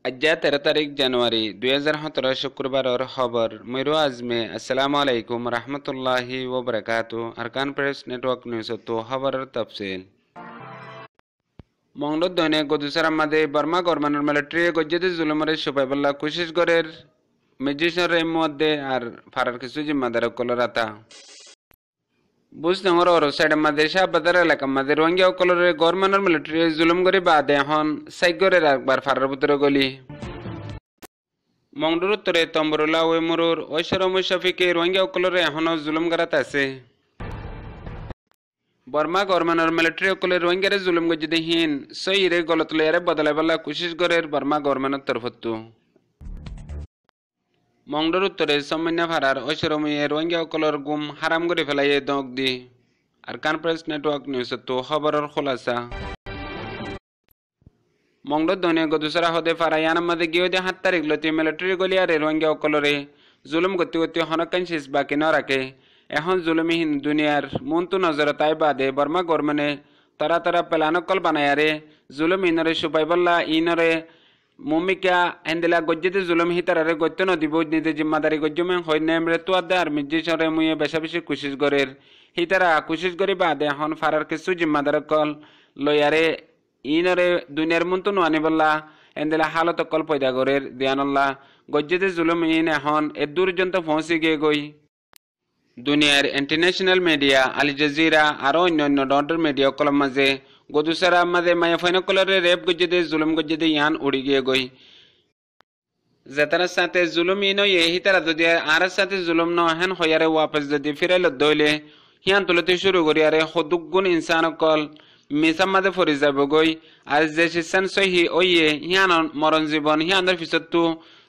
আজ্জা 13 তারিখ জানুয়ারি 2017 শুক্রবারর খবর ময়ূর আজমে আসসালামু আলাইকুম রহমতুল্লাহি ওবরাকাতু আরকান প্রেস নেটওয়ার্ক নিউজ তো খবরের তফসিল মংলত দৈনে গদুসার আমাদে বর্মা গভর্নর মিলিটারি গজ্জেদে জুলুমরে সুপাইবল্লা কুশিস গরের মেজিশনের মধ্যে আর ফারার কিছু জিম্মাদার কলরাতা বুঝনগর ওর সাইড আমাদের শাহবাজার এলাকা আমাদের রোহিঙ্গা কলরে গভর্নর মিলিটারি জুলুম করে বাদে এখন সাইগরের একবার ফারার ভিতরে গলি মংডুর উত্তরে তম্বরুল্লাহ ওয়েমুরুর ঐশ্বরম শফিকে রোহিঙ্গা কলরে এখনো জুলুম করাত আছে বর্মা গভর্নর মিলিটারি কলরে রোহিঙ্গারে জুলুম গজ্জিদে হিন সইরে গলতলেয়ারে বদলাইবাল্লা কুশিস গরের বর্মা গভর্নর তরফত্তু মংডুর উত্তরে সম্মান্য ফারার ঐশ্বরমে রোহিঙ্গা কলর গুম হারাম করে ফেলাইয়ে দক দি আর কনফারেন্স নেটওয়ার্ক নিউজ তো খবরের খোলাসা মংডর দনে গদুসরা হদে ফারায়ান মাদে গিয়ে 7 তারিখ লতি মিলিটারি গলিয়ারে রোহিঙ্গা কলরে জুলুম গতি গতি হনকান শেষ বাকি না রাখে এখন জুলুমিহীন দুনিয়ার মন্তু নজর তাই বাদে বর্মা গরমনে তারা তারা পেলানকল বানায়ারে জুলুম ইনরে সুপাইবল্লা ইনরে মুমিকা হেন্দিলা গজ্জিতে জুলুম হিতারে গত্য নদী বৈদ নিতে জিম্মাদারি গজ্জমে হইনে মৃত্যু আদে আর মিজিসরে মুয়ে বেশা বেশি কুশিস গরের হিতারা কুশিস গরি বাদে এখন ফারার কিছু জিম্মাদার কল লয়ারে ইনরে দুনিয়ার মন্তু নানিবল্লা হেন্দিলা হালত কল পয়দা গরের দিয়ানল্লাহ গজ্জিতে জুলুম ইন এখন এদূর পর্যন্ত পৌঁছে গিয়ে গই দুনিয়ার ইন্টারন্যাশনাল মিডিয়া আল জাজিরা আর অন্যান্য ডন্ডর মিডিয়া কলম মাঝে গদুসারা মাঝে মায়া ফাইন কলরে রেপ গজ্জিতে জুলুম গজ্জিতে ইয়ান উড়ি গিয়ে গই যেতার সাথে জুলুম ইন এই তারা যদি আর সাথে জুলুম ন হেন হয়ারে ওয়াপস যদি ফিরাইল দইলে হিয়ান তুলতে শুরু করি আরে হদুক গুণ ইনসান কল মিসাম মাঝে ফরি যাব গই আর যে শিসান সহি ওইয়ে হিয়ান মরণ জীবন হিয়ানোর পিছতো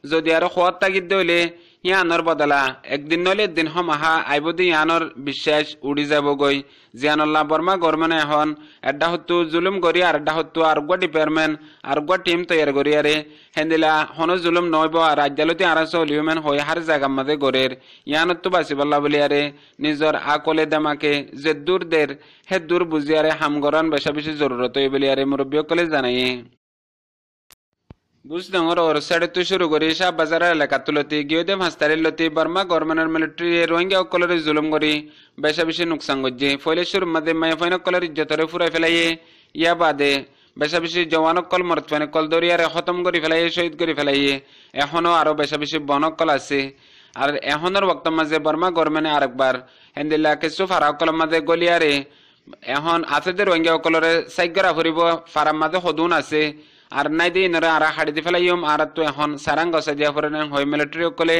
যদি আর খোয়ার তাগিদ দইলে হিয়ানোর বদলা একদিন নইলে একদিন হমাহা আইবদি ইয়ানোর বিশ্বাস উড়ি যাব গই জিয়ানুল্লাহ বর্মা গরমনে এখন এড্ডা হত্তু জুলুম করি আর এড্ডা হত্তু আর গুয়া ডিপার্টমেন্ট আর গুয়া টিম তৈরি করি আরে হেন্দিলা হন জুলুম নইব আর রাজ্যালতি আরাস লিউমেন হয়ে হার জায়গা মাঝে গরের ইয়ানত্তু বাসিবল্লা বলি আরে নিজর আকলে দেমাকে যে দূর দের হে দূর বুঝি আরে হামগরণ বেশা বেশি জরুরত হই বলি আরে মুরব্বী কলে জানাই বুঝডঙ্গর ওর সাইডে তো শুরু করি শাহ বাজার এলাকা তুলতি গিয়ে ভাস্তারের লতি বর্মা গভর্নর মিলিটারি রোহিঙ্গা কলরে জুলুম করি বেশা বেশি নুকসান গজ্জে ফলে শুরু মাঝে মায়া ফাইন কলর ইজ্জতরে ফুরাই ফেলাইয়ে ইয়া বাদে বেশা বেশি জওয়ানক কল মরত ফাইন কল দরিয়ারে খতম করে ফেলাইয়ে শহীদ করে ফেলাইয়ে এখনো আরো বেশা বেশি বনক কল আছে আর এখনের বক্ত মাঝে বর্মা গভর্নমেন্টে আরেকবার হেন্দিল্লা কিছু ফারাক কল মাঝে গলিয়ারে এখন আছে যে রোহিঙ্গা কলরে সাইগরা ফুরিব ফারাম মাঝে সদুন আছে আর নাই দিয়ে নরে আর হাড়ি দি ফেলাইম আর তো এখন সারাং গসা দিয়া ফরে হয় মিলিটারি কলে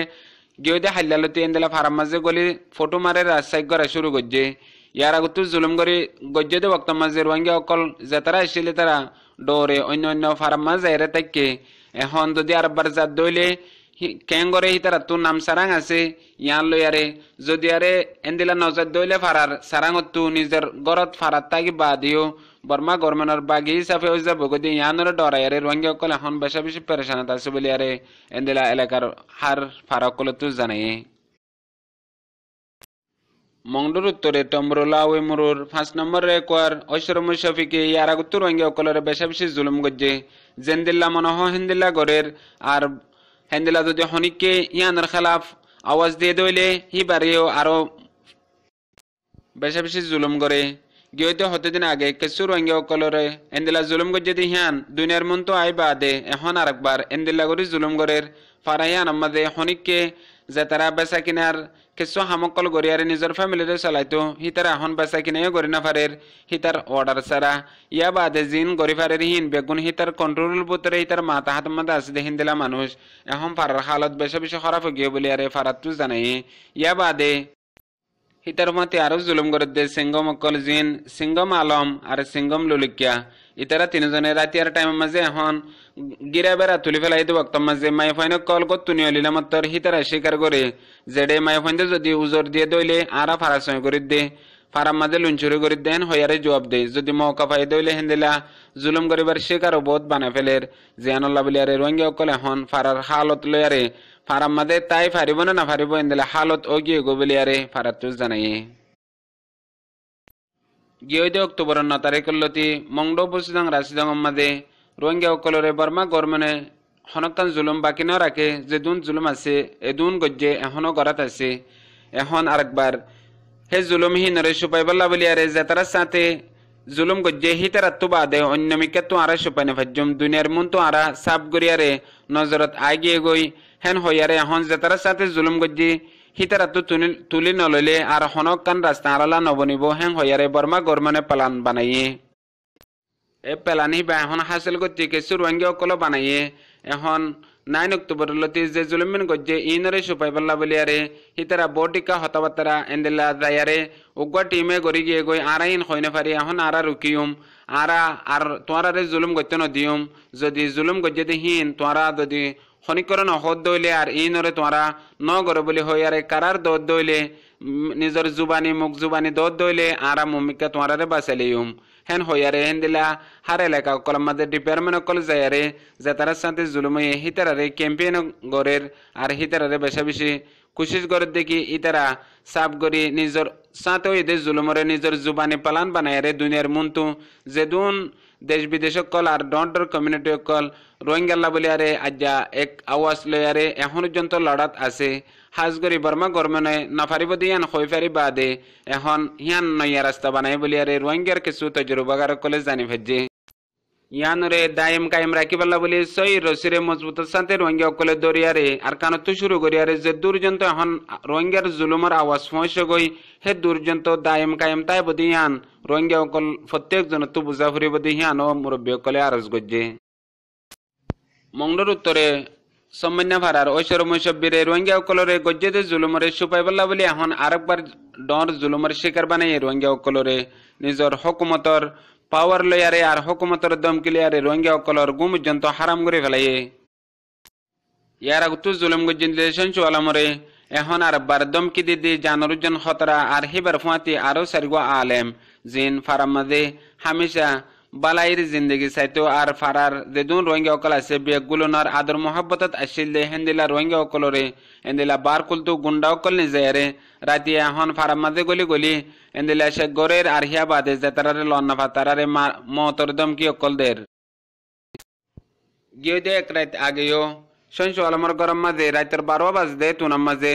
গিয়ে দে হাইলালতি এন্দেলা ফারাম মাঝে গলি ফটো মারে রাস্তায় করা শুরু করছে ইয়ার আগত জুলুম করে গজ্জে দে বক্ত মাঝে রোহিঙ্গা অকল যে তারা আসলে তারা ডরে অন্য অন্য ফারাম মাঝে এরে তাকে এখন যদি আরবার জাত দইলে কেঙ্গরে হিতারা তোর নাম সারাং আছে ইয়ান লই আরে যদি আরে এন্দিলা নজর দইলে ফারার সারাঙত নিজের গরত ফারাত তাকি বা দিও বর্মা গভর্নর বাগি হিসাবে হয়ে যাবো গদি ইয়ানোর ডরাই আরে রোহিঙ্গা কল এখন বেশা বেশি পেরেশানাত আছে বলি আরে এন্দিলা এলাকার হার ফারাক কলে তো জানাই মংডুর উত্তরে টম্বরুল্লাহ ওয়েমুরুর 5 নম্বর রেকওয়ার ঐশ্বরম শফিকে ইয়ার আগত রোহিঙ্গা কলরে বেশা বেশি জুলুম গজ্জে জেন্দিল্লা মনহ হেন্দিল্লা গরের আর হেন্দিলা যদি হনিককে ইয়ানোর খেলাফ আওয়াজ দিয়ে দইলে হি বাড়িও আরো বেশা বেশি জুলুম করে গিয়ে হতদিন আগে কিছু রোহিঙ্গা কলরে এন্দিলা জুলুম গজ্জে দি হিয়ান দুনিয়ার মন তো আই বাদে এখন আরেকবার এন্দিল্লা করি জুলুম গরের ফারাহিয়ান আমাদে হনিককে যে তারা বেচা কিনার কিছু হামকল গড়িয়ারে নিজের ফ্যামিলিরে চলাইতো হিতার এখন বেচা কিনাইও গড়ি না ফারের হিতার অর্ডার ছাড়া ইয়া বাদে জিন গড়ি ফারের হিন বেগুন হিতার কন্ট্রোল ভিতরে হিতার মাথা হাত মাথা আছে দেখিন দিলা মানুষ এখন ফারার হালত বেশি বেশি খারাপ গিয়ে বলি আরে ফারাত তো জানাই ইয়া বাদে হিতার মতে আরো জুলুম করে দে সিঙ্গম অকল জিন সিঙ্গম আলম আর সিঙ্গম লুলিকিয়া ইতারা তিনজনের রাতিয়ার টাইম মাঝে এখন গিরা বেড়া তুলি ফেলাই দিব বক্তব্য মাঝে মাই ফাইন কল করতুনি অলিলা মতর হিতারা স্বীকার করে যেডে মাই ফাইন যদি উজোর দিয়ে দইলে আরা ফারা সয় করে দে ফারাম মাঝে লুঞ্চুরি করে দেন হইয়ারে জবাব দে যদি মৌকা পাই দইলে হেন্দিলা জুলুম করিবার শিকারও বোধ বানা ফেলের জিয়ানুল্লাহ বলিয়ারে রোহিঙ্গা অকল এখন ফারার হালত লয়ারে ফারাম মাঝে তাই ফারিব না ফারিব হেন্দিলা হালত ও গিয়ে গো বলিয়ারে ফারাত তুজ জানাই গিয়ে অক্টোবর 9 তারিখ লতি মংডো বুসিদাং রাশিদাং মাঝে রোহিঙ্গা কলরে বর্মা গভর্নমেন্টে হনকান জুলুম বাকি ন রাখে যে দুন জুলুম আছে এদুন গজ্জে এখনো গড়াত আছে এখন আরেকবার হে জুলুম হিনরে সুপাইবাল্লা বলি আরে জেতারা সাথে জুলুম গজ্জে হিতারাত্তু বাদে অন্য মিকাত্তু আরা সুপাইনে ভাজ্যম দুনিয়ার মন তো আরা সাপ গরিয়ারে নজরত আগিয়ে গই হেন হইয়ারে এখন জেতারা সাথে জুলুম গজ্জে হিতারাত্তু তুলি নলইলে আর হনক কান রাস্তা আড়ালা নবনিব হেন হইয়ারে বর্মা গরমনে পালান বানাইয়ে এ পেলানি বা এখন হাসিল করতে কিছু রোহিঙ্গা অকল বানাইয়ে এখন 9 অক্টোবর লতি যে জুলুমিন গজ্জে ইনরে সুপাইবাল্লা বলিয়ারে হিতারা বটিকা হতাবাতারা এন্দেলা দায়ারে উগ্র টিমে গড়ি গিয়ে গই আরাইন হইনে পারি এখন আরা রুকিউম আরা আর তোয়ারে জুলুম গজ্জে নদিউম যদি জুলুম গজ্জে হিন তোয়ারা যদি খনিকরণ হদ দইলে আর ইনরে তোয়ারা ন গড়ে বলি হইয়ারে কারার দদ দইলে নিজের জুবানি মুখ জুবানি দদ দইলে আরা মুমিকা তোয়ারে বাঁচালিউম হেন হইয়ারে হেন দিলা হার এলাকা কলম মাঝে ডিপার্টমেন্ট কল যায়ারে যে তার সাথে জুলুমে হিতারারে ক্যাম্পেইন গড়ের আর হিতারারে বেশা বেশি কোশিশ গড়ের দেখি ইতারা সাফ করি নিজের সাথে এদের জুলুমরে নিজের জুবানি পালান বানায়ারে দুনিয়ার মুন্তু যেদুন দেশ বিদেশ কল আর ডন্টর কমিউনিটি কল রোহিঙ্গাল্লা বলি আরে আজ্জা এক আওয়াজ লয়ারে এখন পর্যন্ত লড়াত আছে হাজগরি বর্মা গরমনে নাফারিব দিয়ান হইফারি বাদে এখন হিয়ান নইয়া রাস্তা বানাই বলি আরে রোহিঙ্গার কিছু তজরুবাগার কলে জানি ভেজে ইয়ানরে দায়েম কায়েম রাখিবাল্লা বলি সই রসিরে মজবুত সাথে রোহিঙ্গা কলে দরিয়ারে আর কানতো শুরু করিয়ারে যে দুর্জন্ত এখন রোহিঙ্গার জুলুমর আওয়াজ পৌঁছে গই হে দুর্জন্ত দায়েম কায়েম তাই বদিয়ান রোহিঙ্গা কল প্রত্যেক জন তো বুঝা ফুরি বদিয়ান ও মুরব্বী কলে আরজ গজ্জে মংডর উত্তরে সম্মান্যা ভাড়ার ঐশ্বর মৈশব্বীরে রোহিঙ্গা কলরে গজ্জেদে জুলুমরে সুপাইবাল্লা বলি এখন আরেকবার ডর জুলুমর শিকার বানাই রোহিঙ্গা কলরে নিজের হকুমতর পাওয়ার লয়ারে আর হকুমতর দমকিলিয়ারে রোহিঙ্গা কলর গুম পর্যন্ত হারাম করে ফেলাইয়ে ইয়ার আগতো জুলুম গজ্জিন চুয়ালামরে এখন আর বার দমকি দিদি জানরুজন খতরা আর হিবার ফুয়াতি আরো সারিগো আলেম জিন ফারামাদে হামেশা বালাইর জিন্দগি চাইতো আর ফারার যেদুন রোহিঙ্গা অকল আছে বেগুলোনার আদর মোহাব্বতত আসিলে হেন্দিলা রোহিঙ্গা অকলরে এন্দিলা বার কুলতো গুন্ডা অকল নিজায়ারে রাতি এখন ফারার মাঝে গলি গলি এন্দিলা সে গরের আর হিয়া বাদে যে তারারে লন্না ফাতারারে মতর দমকি অকল দের গিয়ে দে এক রাত আগেও সঞ্চু আলমর গরম মাঝে রাতের 12 বাজদে তুনাম মাঝে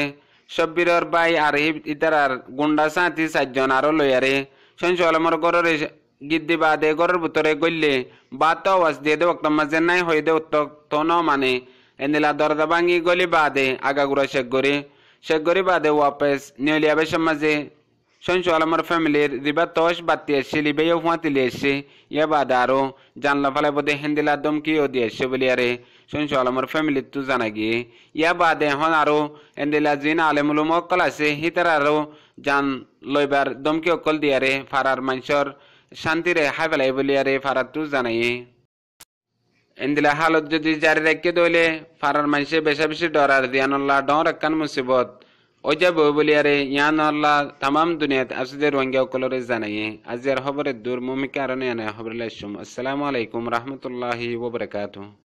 সব্বিরর বাই আর ইতারার গুন্ডা সাথী 4 জন আরো লয়ারে সঞ্চু আলমর গরের গিদ্দি বাদে গরের ভিতরে গইলে বাত আওয়াজ দিয়ে দে ওক্ত মাঝে নাই হয়ে দে তো ন মানে এন্দিলা দরজা ভাঙি গলি বাদে আগাগুড়া শেখ গরি বাদে ওয়াপেস নিয়লিয়া বেশম মাঝে সঞ্চু আলমর ফ্যামিলির রিবা তোষ বাতি এসে লিবেও ফুয়াতিলি এসে ইয়া বাদে আরো জানলা ফেলে বোধে হেন্দিলা দমকিও দিয়ে এসে বলি আরে সঞ্চু আলমর ফ্যামিলির তো জানা গিয়ে ইয়া বাদে এখন আরো এন্দিলা জিন আলেমুলুম অকল আছে হিতার আরো জান লইবার দমকি অকল দিয়ারে ফারার মানুষের শান্তিরে হাই ফেলাই বলি আরে ফারার তো জানাই এন্দিলা হালত যদি জারি রেখে দইলে ফারার মানুষে বেশা বেশি ডরার দিয়ানল্লাহ ডর একখান মুসিবত ওই যাব বলি আরে ইয়ান আল্লাহ তাম দুনিয়াত আসলে রোহিঙ্গা কলরে জানাই আজিয়ার খবরের দূর মুমিকা আর খবর আসসালামু আলাইকুম রহমতুল্লাহি ওয়া বারাকাতুহু।